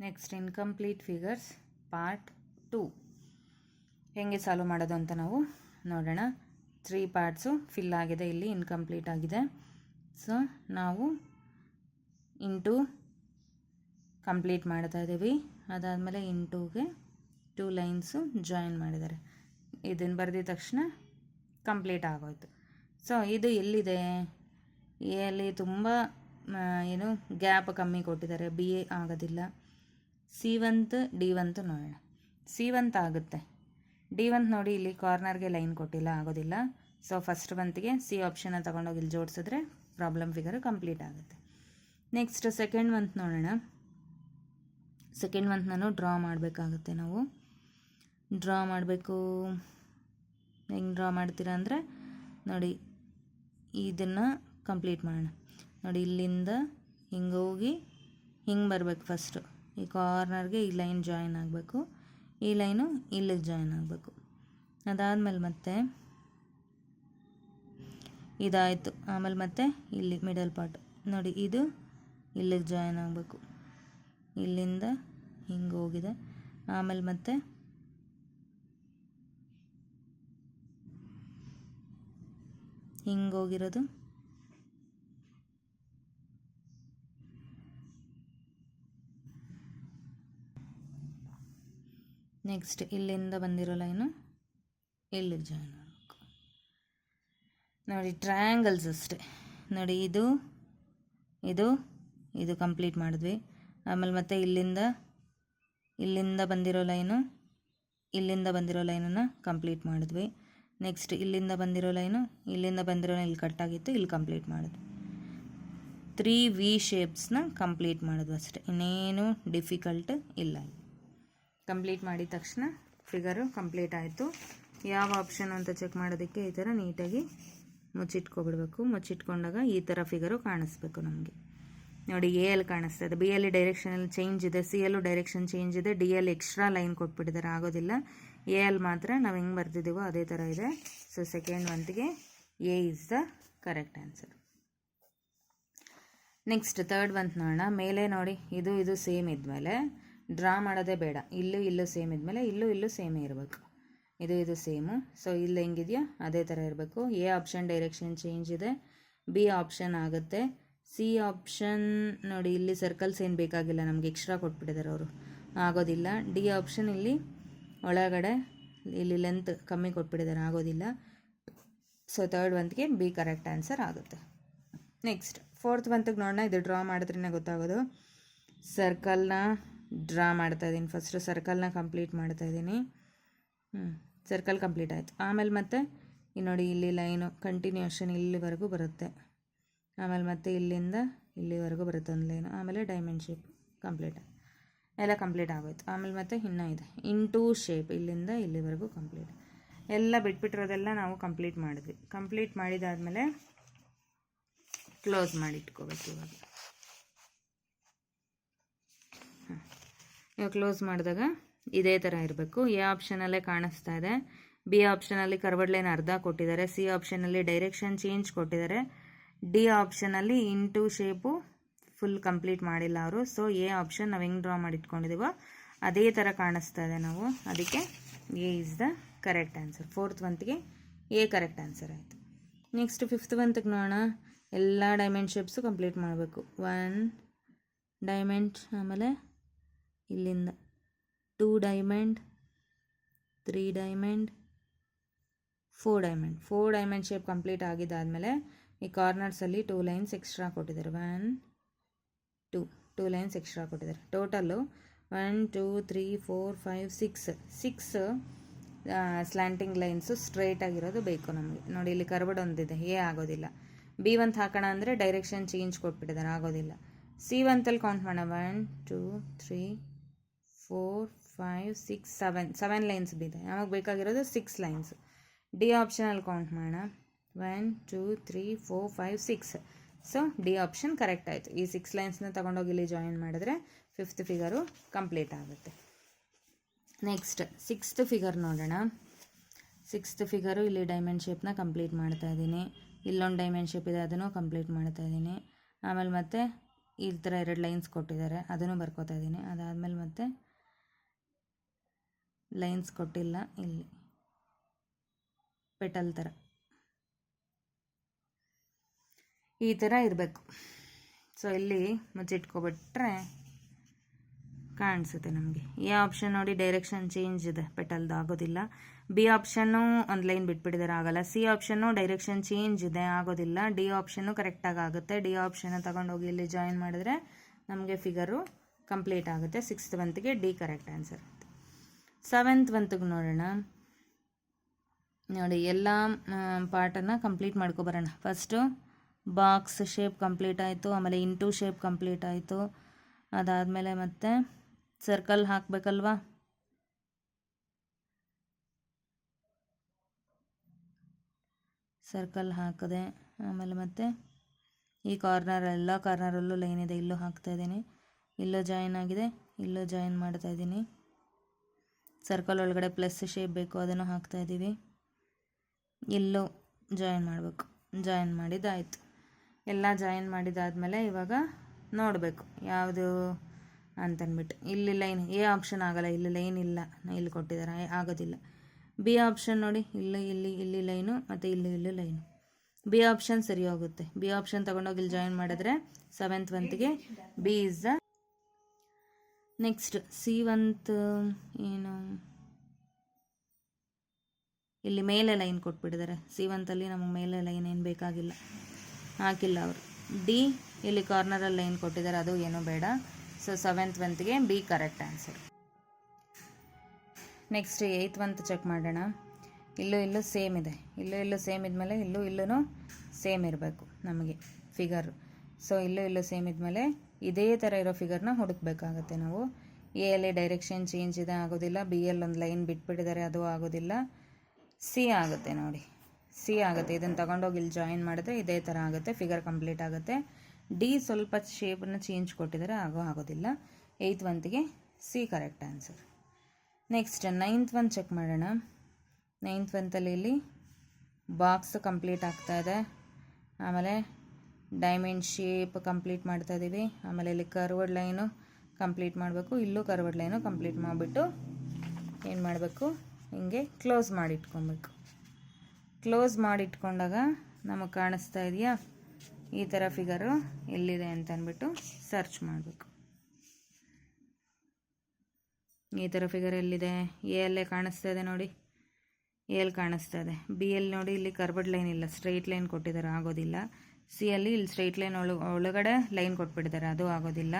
Next incomplete figures part 2 ಹೇಗೆ solve ಮಾಡೋದು ಅಂತ ನಾವು ನೋಡೋಣ. 3 ಪಾರ್ಟ್ಸು ಫಿಲ್ ಆಗಿದೆ, ಇಲ್ಲಿ ಇನ್ಕಂಪ್ಲೀಟ್ ಆಗಿದೆ. ಸೊ ನಾವು ಇಂಟು ಕಂಪ್ಲೀಟ್ ಮಾಡ್ತಾ ಇದ್ದೀವಿ. ಅದಾದಮೇಲೆ ಇಂಟುಗೆ 2 ಲೈನ್ಸು ಜಾಯಿನ್ ಮಾಡಿದ್ದಾರೆ. ಇದನ್ನು ಬರೆದಿದ ತಕ್ಷಣ ಕಂಪ್ಲೀಟ್ ಆಗೋಯ್ತು. ಸೊ ಇದು ಎಲ್ಲಿದೆ, ಎಲ್ಲಿ ತುಂಬ ಏನು ಗ್ಯಾಪ್ ಕಮ್ಮಿ ಕೊಟ್ಟಿದ್ದಾರೆ, ಬಿ ಎ ಆಗೋದಿಲ್ಲ. C1 D1 ನೋಡೋಣ. C1 ಆಗುತ್ತೆ, D1 ನೋಡಿ ಇಲ್ಲಿ ಕಾರ್ನರ್ಗೆ ಲೈನ್ ಕೊಟ್ಟಿಲ್ಲ, ಆಗೋದಿಲ್ಲ. ಸೊ ಫಸ್ಟ್ ಮಂತ್ಗೆ ಸಿ ಆಪ್ಷನ್ನ ತೊಗೊಂಡೋಗಿ ಇಲ್ಲಿ ಜೋಡಿಸಿದ್ರೆ ಪ್ರಾಬ್ಲಮ್ ಫಿಗರ್ ಕಂಪ್ಲೀಟ್ ಆಗುತ್ತೆ. ನೆಕ್ಸ್ಟ್ ಸೆಕೆಂಡ್ ಮಂತ್ ನೋಡೋಣ. ಸೆಕೆಂಡ್ ಮಂತ್ನೂ ಡ್ರಾ ಮಾಡಬೇಕಾಗುತ್ತೆ. ನಾವು ಡ್ರಾ ಮಾಡಬೇಕು. ಹೆಂಗೆ ಡ್ರಾ ಮಾಡ್ತೀರಾ ಅಂದರೆ ನೋಡಿ, ಇದನ್ನು ಕಂಪ್ಲೀಟ್ ಮಾಡೋಣ. ನೋಡಿ, ಇಲ್ಲಿಂದ ಹಿಂಗೆ ಹೋಗಿ ಹಿಂಗೆ ಬರಬೇಕು. ಫಸ್ಟು ಈ ಕಾರ್ನರ್ಗೆ ಈ ಲೈನ್ ಜಾಯಿನ್ ಆಗಬೇಕು, ಈ ಲೈನು ಇಲ್ಲಿಗೆ ಜಾಯಿನ್ ಆಗಬೇಕು. ಅದಾದಮೇಲೆ ಮತ್ತೆ ಇದಾಯಿತು. ಆಮೇಲೆ ಮತ್ತೆ ಇಲ್ಲಿ ಮಿಡಲ್ ಪಾರ್ಟ್ ನೋಡಿ, ಇದು ಇಲ್ಲಿಗೆ ಜಾಯಿನ್ ಆಗಬೇಕು. ಇಲ್ಲಿಂದ ಹಿಂಗೆ ಹೋಗಿದೆ. ಆಮೇಲೆ ಮತ್ತೆ ಹಿಂಗೆ ಹೋಗಿರೋದು ನೆಕ್ಸ್ಟ್ ಇಲ್ಲಿಂದ ಬಂದಿರೋ ಲೈನು ಇಲ್ಲಿಗೆ ಜಾಯಿನ್ ಆಗಬೇಕು. ನೋಡಿ, ಟ್ರಯಾಂಗಲ್ಸ್ ಅಷ್ಟೇ. ನೋಡಿ, ಇದು ಇದು ಇದು ಕಂಪ್ಲೀಟ್ ಮಾಡಿದ್ವಿ. ಆಮೇಲೆ ಮತ್ತೆ ಇಲ್ಲಿಂದ ಬಂದಿರೋ ಲೈನು ಇಲ್ಲಿಂದ ಬಂದಿರೋ ಲೈನನ್ನು ಕಂಪ್ಲೀಟ್ ಮಾಡಿದ್ವಿ. ನೆಕ್ಸ್ಟ್ ಇಲ್ಲಿಂದ ಬಂದಿರೋ ಲೈನು ಇಲ್ಲಿ ಕಟ್ಟಾಗಿತ್ತು, ಇಲ್ಲಿ ಕಂಪ್ಲೀಟ್ ಮಾಡಿದ್ವಿ. 3 ವಿ ಶೇಪ್ಸ್ನ ಕಂಪ್ಲೀಟ್ ಮಾಡಿದ್ವಿ ಅಷ್ಟೇ, ಇನ್ನೇನು ಡಿಫಿಕಲ್ಟ್ ಇಲ್ಲ. ಕಂಪ್ಲೀಟ್ ಮಾಡಿದ ತಕ್ಷಣ ಫಿಗರು ಕಂಪ್ಲೀಟ್ ಆಯಿತು. ಯಾವ ಆಪ್ಷನ್ ಅಂತ ಚೆಕ್ ಮಾಡೋದಕ್ಕೆ ಈ ಥರ ನೀಟಾಗಿ ಮುಚ್ಚಿಟ್ಕೊಬಿಡ್ಬೇಕು. ಮುಚ್ಚಿಟ್ಕೊಂಡಾಗ ಈ ಥರ ಫಿಗರು ಕಾಣಿಸ್ಬೇಕು ನಮಗೆ. ನೋಡಿ, ಎ ಅಲ್ಲಿ ಕಾಣಿಸ್ತಾ ಇದೆ, ಬಿ ಅಲ್ಲಿ ಡೈರೆಕ್ಷನಲ್ಲಿ ಚೇಂಜ್ ಇದೆ, ಸಿ ಯಲ್ಲೂ ಡೈರೆಕ್ಷನ್ ಚೇಂಜ್ ಇದೆ, ಡಿ ಅಲ್ಲಿ ಎಕ್ಸ್ಟ್ರಾ ಲೈನ್ ಕೊಟ್ಬಿಟ್ಟಿದ್ದಾರೆ, ಆಗೋದಿಲ್ಲ. ಎ ಅಲ್ಲಿ ಮಾತ್ರ ನಾವು ಹೆಂಗೆ ಬರ್ತಿದ್ದೀವೋ ಅದೇ ಥರ ಇದೆ. ಸೊ ಸೆಕೆಂಡ್ ಮಂತ್ಗೆ A is the correct answer. Next third month ನೋಡೋಣ. ಮೇಲೆ ನೋಡಿ, ಇದು ಸೇಮ್ ಇದ್ಮೇಲೆ ಡ್ರಾ ಮಾಡೋದೇ ಬೇಡ. ಇಲ್ಲೂ ಸೇಮ್ ಇದ್ಮೇಲೆ ಇಲ್ಲೂ ಸೇಮೇ ಇರಬೇಕು. ಇದು ಸೇಮು. ಸೊ ಇಲ್ಲಿ ಹೆಂಗಿದೆಯೋ ಅದೇ ಥರ ಇರಬೇಕು. ಎ ಆಪ್ಷನ್ ಡೈರೆಕ್ಷನ್ ಚೇಂಜ್ ಇದೆ, ಬಿ ಆಪ್ಷನ್ ಆಗುತ್ತೆ, ಸಿ ಆಪ್ಷನ್ ನೋಡಿ ಇಲ್ಲಿ ಸರ್ಕಲ್ಸ್ ಏನು ಬೇಕಾಗಿಲ್ಲ, ನಮಗೆ ಎಕ್ಸ್ಟ್ರಾ ಕೊಟ್ಬಿಟ್ಟಿದ್ದಾರೆ ಅವರು, ಆಗೋದಿಲ್ಲ. ಡಿ ಆಪ್ಷನ್ ಇಲ್ಲಿ ಒಳಗಡೆ ಇಲ್ಲಿ ಲೆಂತ್ ಕಮ್ಮಿ ಕೊಟ್ಬಿಟ್ಟಿದ್ದಾರೆ, ಆಗೋದಿಲ್ಲ. ಸೊ ಥರ್ಡ್ ಮಂತ್ಗೆ ಬಿ ಕರೆಕ್ಟ್ ಆನ್ಸರ್ ಆಗುತ್ತೆ. ನೆಕ್ಸ್ಟ್ ಫೋರ್ತ್ ಮಂತ್ಗೆ ನೋಡೋಣ. ಇದು ಡ್ರಾ ಮಾಡಿದ್ರೇ ಗೊತ್ತಾಗೋದು. ಸರ್ಕಲ್ನ ಡ್ರಾ ಮಾಡ್ತಾಯಿದ್ದೀನಿ. ಫಸ್ಟು ಸರ್ಕಲ್ನ ಕಂಪ್ಲೀಟ್ ಮಾಡ್ತಾಯಿದ್ದೀನಿ. ಸರ್ಕಲ್ ಕಂಪ್ಲೀಟ್ ಆಯಿತು. ಆಮೇಲೆ ಮತ್ತೆ ನೋಡಿ, ಇಲ್ಲಿ ಲೈನು ಕಂಟಿನ್ಯೂಷನ್ ಇಲ್ಲಿವರೆಗೂ ಬರುತ್ತೆ. ಆಮೇಲೆ ಮತ್ತೆ ಇಲ್ಲಿಂದ ಇಲ್ಲಿವರೆಗೂ ಬರುತ್ತೆ ಒಂದು ಲೈನು. ಆಮೇಲೆ ಡೈಮಂಡ್ ಶೇಪ್ ಎಲ್ಲ ಕಂಪ್ಲೀಟ್ ಆಗೋಯ್ತು. ಆಮೇಲೆ ಮತ್ತೆ ಇನ್ನೂ ಇದೆ ಇಂಟು ಶೇಪ್, ಇಲ್ಲಿಂದ ಇಲ್ಲಿವರೆಗೂ ಕಂಪ್ಲೀಟ್. ಎಲ್ಲ ಬಿಟ್ಬಿಟ್ಟಿರೋದೆಲ್ಲ ನಾವು ಕಂಪ್ಲೀಟ್ ಮಾಡಿದ್ವಿ. ಕಂಪ್ಲೀಟ್ ಮಾಡಿದಾದಮೇಲೆ ಕ್ಲೋಸ್ ಮಾಡಿ ಇಟ್ಕೋಬೇಕು. ಇವಾಗ ಕ್ಲೋಸ್ ಮಾಡಿದಾಗ ಇದೇ ಥರ ಇರಬೇಕು. ಎ ಆಪ್ಷನಲ್ಲೇ ಕಾಣಿಸ್ತಾ ಇದೆ, ಬಿ ಆಪ್ಷನಲ್ಲಿ ಕರ್ವಡ್ ಲೈನ್ ಅರ್ಧ ಕೊಟ್ಟಿದ್ದಾರೆ, ಸಿ ಆಪ್ಷನಲ್ಲಿ ಡೈರೆಕ್ಷನ್ ಚೇಂಜ್ ಕೊಟ್ಟಿದ್ದಾರೆ, ಡಿ ಆಪ್ಷನಲ್ಲಿ ಇಂಟು ಶೇಪು ಫುಲ್ ಕಂಪ್ಲೀಟ್ ಮಾಡಿಲ್ಲ ಅವರು. ಸೊ ಎ ಆಪ್ಷನ್ ನಾವು ಹೆಂಗೆ ಡ್ರಾ ಮಾಡಿ ಇಟ್ಕೊಂಡಿದ್ದೀವೋ ಅದೇ ಥರ ಕಾಣಿಸ್ತಾ ಇದೆ ನಾವು, ಅದಕ್ಕೆ A is the correct answer. Fourth ಮಂತ್ಗೆ ಎ ಕರೆಕ್ಟ್ ಆನ್ಸರ್ ಆಯಿತು. ನೆಕ್ಸ್ಟ್ ಫಿಫ್ತ್ ಮಂತ್ಗೆ ನೋಡೋಣ. ಎಲ್ಲ ಡೈಮಂಡ್ ಶೇಪ್ಸು ಕಂಪ್ಲೀಟ್ ಮಾಡಬೇಕು. 1 ಡೈಮಂಡ್, ಆಮೇಲೆ ಇಲ್ಲಿಂದ 2 diamond, 3 diamond, 4 diamond shape complete ಆಗಿದ್ದಾದಮೇಲೆ ಈ ಕಾರ್ನರ್ಸಲ್ಲಿ 2 ಲೈನ್ಸ್ ಎಕ್ಸ್ಟ್ರಾ ಕೊಟ್ಟಿದ್ದಾರೆ. 1 2 ಲೈನ್ಸ್ ಎಕ್ಸ್ಟ್ರಾ ಕೊಟ್ಟಿದ್ದಾರೆ. ಟೋಟಲ್ಲು 1 2 3 4 5 6 ಸ್ಲ್ಯಾಂಟಿಂಗ್ ಲೈನ್ಸು ಸ್ಟ್ರೈಟ್ ಆಗಿರೋದು ಬೇಕು ನಮಗೆ. ನೋಡಿ, ಇಲ್ಲಿ ಕರ್ವಡ್ ಒಂದಿದೆ, ಎ ಆಗೋದಿಲ್ಲ. B1 ಹಾಕೋಣ ಅಂದರೆ ಡೈರೆಕ್ಷನ್ ಚೇಂಜ್ ಕೊಟ್ಬಿಟ್ಟಿದ್ದಾರೆ, ಆಗೋದಿಲ್ಲ. C1 ಕೌಂಟ್ ಮಾಡೋಣ. 1 2 3 4 5 6 7 ಲೈನ್ಸ್ ಬಿದೆ. ನಮಗೆ ಬೇಕಾಗಿರೋದು 6 ಲೈನ್ಸ್. ಡಿ ಆಪ್ಷನಲ್ಲಿ ಕೌಂಟ್ ಮಾಡೋಣ. 1 2 3 4 5 6. ಸೊ ಡಿ ಆಪ್ಷನ್ ಕರೆಕ್ಟ್ ಆಯಿತು. ಈ 6 ಲೈನ್ಸ್ನ ತೊಗೊಂಡೋಗಿ ಇಲ್ಲಿ ಜಾಯಿನ್ ಮಾಡಿದ್ರೆ ಫಿಫ್ತ್ ಫಿಗರು ಕಂಪ್ಲೀಟ್ ಆಗುತ್ತೆ. ನೆಕ್ಸ್ಟ್ ಸಿಕ್ಸ್ತ್ ಫಿಗರ್ ನೋಡೋಣ. ಸಿಕ್ಸ್ತ್ ಫಿಗರು ಇಲ್ಲಿ ಡೈಮಂಡ್ ಶೇಪ್ನ ಕಂಪ್ಲೀಟ್ ಮಾಡ್ತಾಯಿದ್ದೀನಿ. ಇಲ್ಲೊಂದು ಡೈಮಂಡ್ ಶೇಪ್ ಇದೆ, ಅದನ್ನು ಕಂಪ್ಲೀಟ್ ಮಾಡ್ತಾಯಿದ್ದೀನಿ. ಆಮೇಲೆ ಮತ್ತೆ ಈ ಥರ 2 ಲೈನ್ಸ್ ಕೊಟ್ಟಿದ್ದಾರೆ, ಅದನ್ನು ಬರ್ಕೋತಾ ಇದ್ದೀನಿ. ಅದಾದಮೇಲೆ ಮತ್ತೆ ಲೈನ್ಸ್ ಕೊಟ್ಟಿಲ್ಲ, ಇಲ್ಲಿ ಪೆಟಲ್ ಥರ ಈ ಥರ ಇರಬೇಕು. ಸೊ ಇಲ್ಲಿ ಮುಚ್ಚಿಟ್ಕೊಬಿಟ್ರೆ ಕಾಣಿಸುತ್ತೆ ನಮಗೆ. ಎ ಆಪ್ಷನ್ ನೋಡಿ ಡೈರೆಕ್ಷನ್ ಚೇಂಜ್ ಇದೆ, ಪೆಟಲ್ದು ಆಗೋದಿಲ್ಲ. ಬಿ ಆಪ್ಷನ್ನು ಒಂದು ಲೈನ್ ಬಿಟ್ಬಿಟ್ಟಿದ್ದಾರೆ, ಆಗಲ್ಲ. ಸಿ ಆಪ್ಷನ್ನು ಡೈರೆಕ್ಷನ್ ಚೇಂಜ್ ಇದೆ, ಆಗೋದಿಲ್ಲ. ಡಿ ಆಪ್ಷನ್ನು ಕರೆಕ್ಟಾಗಿ ಆಗುತ್ತೆ. ಡಿ ಆಪ್ಷನ್ ತಗೊಂಡೋಗಿ ಇಲ್ಲಿ ಜಾಯಿನ್ ಮಾಡಿದ್ರೆ ನಮಗೆ ಫಿಗರು ಕಂಪ್ಲೀಟ್ ಆಗುತ್ತೆ. 6th ಮಂತ್ಗೆ ಡಿ ಕರೆಕ್ಟ್ ಆನ್ಸರ್. 7th ಮಂತ್ಗೆ ನೋಡೋಣ. ನೋಡಿ ಎಲ್ಲ ಪಾರ್ಟನ್ನು ಕಂಪ್ಲೀಟ್ ಮಾಡ್ಕೊಬರೋಣ. ಫಸ್ಟು ಬಾಕ್ಸ್ ಶೇಪ್ ಕಂಪ್ಲೀಟ್ ಆಯಿತು, ಆಮೇಲೆ ಇಂಟು ಶೇಪ್ ಕಂಪ್ಲೀಟ್ ಆಯಿತು. ಅದಾದಮೇಲೆ ಮತ್ತೆ ಸರ್ಕಲ್ ಹಾಕಬೇಕಲ್ವಾ, ಸರ್ಕಲ್ ಹಾಕಿದೆ. ಆಮೇಲೆ ಮತ್ತೆ ಈ ಕಾರ್ನರ್, ಎಲ್ಲ ಕಾರ್ನರಲ್ಲೂ ಲೈನ್ ಇದೆ, ಇಲ್ಲೂ ಹಾಕ್ತಾಯಿದ್ದೀನಿ. ಇಲ್ಲೂ ಜಾಯಿನ್ ಆಗಿದೆ, ಇಲ್ಲೂ ಜಾಯಿನ್ ಮಾಡ್ತಾಯಿದ್ದೀನಿ. ಸರ್ಕಲ್ ಒಳಗಡೆ ಪ್ಲಸ್ ಶೇಪ್ ಬೇಕು, ಅದನ್ನು ಹಾಕ್ತಾಯಿದ್ದೀವಿ. ಇಲ್ಲೂ ಜಾಯಿನ್ ಮಾಡಬೇಕು. ಜಾಯಿನ್ ಮಾಡಿದ್ದಾಯಿತು. ಎಲ್ಲ ಜಾಯಿನ್ ಮಾಡಿದಾದಮೇಲೆ ಇವಾಗ ನೋಡಬೇಕು ಯಾವುದು ಅಂತಂದ್ಬಿಟ್ಟು. ಇಲ್ಲಿ ಲೈನ್ ಎ ಆಪ್ಷನ್ ಆಗಲ್ಲ, ಇಲ್ಲಿ ಲೈನ್ ಇಲ್ಲ, ಇಲ್ಲಿ ಕೊಟ್ಟಿದ್ದಾರೆ, ಆಗೋದಿಲ್ಲ. ಬಿ ಆಪ್ಷನ್ ನೋಡಿ, ಇಲ್ಲಿ ಲೈನು ಮತ್ತು ಇಲ್ಲಿ ಲೈನು. ಬಿ ಆಪ್ಷನ್ ಸರಿ ಹೋಗುತ್ತೆ. ಬಿ ಆಪ್ಷನ್ ತೊಗೊಂಡೋಗಿ ಇಲ್ಲಿ ಜಾಯಿನ್ ಮಾಡಿದ್ರೆ 7th ಮಂತ್ಗೆ B is the. Next C1 ಏನು, ಇಲ್ಲಿ ಮೇಲೆ ಲೈನ್ ಕೊಟ್ಬಿಟ್ಟಿದ್ದಾರೆ. C1 ನಮಗೆ ಮೇಲೆ ಲೈನ್ ಏನು ಬೇಕಾಗಿಲ್ಲ, ಹಾಕಿಲ್ಲ ಅವರು. ಡಿ ಇಲ್ಲಿ ಕಾರ್ನರಲ್ಲಿ ಲೈನ್ ಕೊಟ್ಟಿದ್ದಾರೆ, ಅದು ಏನೂ ಬೇಡ. ಸೊ 7th ಮಂತ್ಗೆ B correct answer. Next 8th month check ಮಾಡೋಣ. ಇಲ್ಲೂ ಸೇಮ್ ಇದೆ, ಇಲ್ಲೂ ಸೇಮ್ ಇದ್ಮೇಲೆ ಇಲ್ಲೂ ಸೇಮ್ ಇರಬೇಕು ನಮಗೆ ಫಿಗರು. ಸೊ ಇಲ್ಲೂ ಸೇಮ್ ಇದ್ಮೇಲೆ ಇದೇ ಥರ ಇರೋ ಫಿಗರ್ನ ಹುಡುಕಬೇಕಾಗತ್ತೆ ನಾವು. ಎ ಅಲ್ಲಿ ಡೈರೆಕ್ಷನ್ ಚೇಂಜ್ ಇದೆ, ಆಗೋದಿಲ್ಲ. ಬಿ ಅಲ್ಲಿ ಒಂದು ಲೈನ್ ಬಿಟ್ಬಿಟ್ಟಿದ್ದಾರೆ, ಅದು ಆಗೋದಿಲ್ಲ. ಸಿ ಆಗುತ್ತೆ ನೋಡಿ, ಸಿ ಆಗುತ್ತೆ. ಇದನ್ನು ತಗೊಂಡೋಗಿ ಇಲ್ಲಿ ಜಾಯಿನ್ ಮಾಡಿದ್ರೆ ಇದೇ ಥರ ಆಗುತ್ತೆ, ಫಿಗರ್ ಕಂಪ್ಲೀಟ್ ಆಗುತ್ತೆ. ಡಿ ಸ್ವಲ್ಪ ಶೇಪನ್ನು ಚೇಂಜ್ ಕೊಟ್ಟಿದ್ದಾರೆ, ಆಗೋದಿಲ್ಲ. 8th ಮಂತ್ಗೆ C correct answer. Next 9th month check ಮಾಡೋಣ. 9th ಮಂತಲ್ಲಿ ಇಲ್ಲಿ ಬಾಕ್ಸ್ ಕಂಪ್ಲೀಟ್ ಆಗ್ತಾಯಿದೆ. ಆಮೇಲೆ ಡೈಮಂಡ್ ಶೇಪ್ ಕಂಪ್ಲೀಟ್ ಮಾಡ್ತಾಯಿದ್ದೀವಿ. ಆಮೇಲೆ ಇಲ್ಲಿ ಕರ್ವಡ್ ಲೈನು ಕಂಪ್ಲೀಟ್ ಮಾಡಬೇಕು. ಇಲ್ಲೂ ಕರ್ವಡ್ ಲೈನು ಕಂಪ್ಲೀಟ್ ಮಾಡಿಬಿಟ್ಟು ಏನು ಮಾಡಬೇಕು, ಹಿಂಗೆ ಕ್ಲೋಸ್ ಮಾಡಿಟ್ಕೊಬೇಕು. ಕ್ಲೋಸ್ ಮಾಡಿಟ್ಕೊಂಡಾಗ ನಮಗೆ ಕಾಣಿಸ್ತಾ ಇದೆಯಾ ಈ ಥರ ಫಿಗರು ಎಲ್ಲಿದೆ ಅಂತ ಅಂದ್ಬಿಟ್ಟು ಸರ್ಚ್ ಮಾಡಬೇಕು. ಈ ಥರ ಫಿಗರ್ ಎಲ್ಲಿದೆ, ಎ ಅಲ್ಲೇ ಕಾಣಿಸ್ತಾ ಇದೆ ನೋಡಿ, ಎ ಅಲ್ಲಿ ಕಾಣಿಸ್ತಾ ಇದೆ. ಬಿ ಅಲ್ಲಿ ನೋಡಿ, ಇಲ್ಲಿ ಕರ್ವಡ್ ಲೈನ್ ಇಲ್ಲ, ಸ್ಟ್ರೈಟ್ ಲೈನ್ ಕೊಟ್ಟಿದ್ದಾರೆ, ಆಗೋದಿಲ್ಲ. ಸಿ ಅಲ್ಲಿ ಇಲ್ಲಿ ಸ್ಟ್ರೈಟ್ ಲೈನ್ ಒಳಗಡೆ ಲೈನ್ ಕೊಟ್ಬಿಟ್ಟಿದ್ದಾರೆ, ಅದು ಆಗೋದಿಲ್ಲ.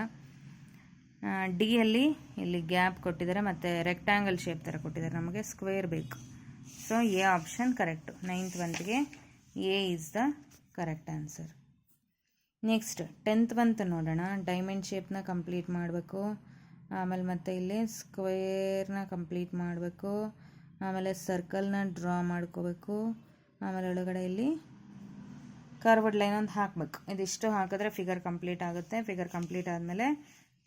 ಡಿ ಅಲ್ಲಿ ಇಲ್ಲಿ ಗ್ಯಾಪ್ ಕೊಟ್ಟಿದ್ದಾರೆ, ಮತ್ತು ರೆಕ್ಟ್ಯಾಂಗಲ್ ಶೇಪ್ ಥರ ಕೊಟ್ಟಿದ್ದಾರೆ, ನಮಗೆ ಸ್ಕ್ವೇರ್ ಬೇಕು. So A option correct. 9th ಮಂತ್ಗೆ A is the correct answer. Next 10th month ನೋಡೋಣ. ಡೈಮಂಡ್ ಶೇಪ್ನ ಕಂಪ್ಲೀಟ್ ಮಾಡಬೇಕು. ಆಮೇಲೆ ಮತ್ತೆ ಇಲ್ಲಿ ಸ್ಕ್ವೇರ್ನ ಕಂಪ್ಲೀಟ್ ಮಾಡಬೇಕು. ಆಮೇಲೆ ಸರ್ಕಲ್ನ ಡ್ರಾ ಮಾಡ್ಕೋಬೇಕು. ಆಮೇಲೆ ಒಳಗಡೆ ಇಲ್ಲಿ ಕರ್ವಡ್ ಲೈನ್ ಒಂದು ಹಾಕಬೇಕು. ಇದಿಷ್ಟು ಹಾಕಿದ್ರೆ ಫಿಗರ್ ಕಂಪ್ಲೀಟ್ ಆಗುತ್ತೆ. ಫಿಗರ್ ಕಂಪ್ಲೀಟ್ ಆದಮೇಲೆ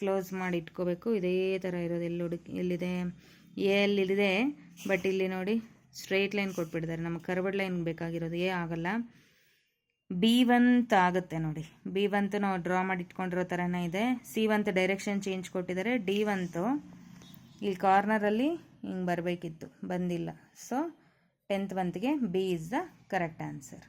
ಕ್ಲೋಸ್ ಮಾಡಿ ಇಟ್ಕೋಬೇಕು. ಇದೇ ಥರ ಇರೋದು ಎಲ್ಲಿದೆ, ಎ ಅಲ್ಲಿದೆ. ಬಟ್ ಇಲ್ಲಿ ನೋಡಿ ಸ್ಟ್ರೈಟ್ ಲೈನ್ ಕೊಟ್ಬಿಟ್ಟಿದ್ದಾರೆ, ನಮಗೆ ಕರ್ವಡ್ ಲೈನ್ ಬೇಕಾಗಿರೋದು, ಎ ಆಗಲ್ಲ. B1 ಆಗುತ್ತೆ ನೋಡಿ. B1 ನಾವು ಡ್ರಾ ಮಾಡಿ ಇಟ್ಕೊಂಡಿರೋ ಥರನೇ ಇದೆ. C1 ಡೈರೆಕ್ಷನ್ ಚೇಂಜ್ ಕೊಟ್ಟಿದ್ದಾರೆ. D1 ಇಲ್ಲಿ ಕಾರ್ನರಲ್ಲಿ ಹಿಂಗೆ ಬರಬೇಕಿತ್ತು, ಬಂದಿಲ್ಲ. ಸೊ 10th ಮಂತ್ಗೆ B is the correct answer.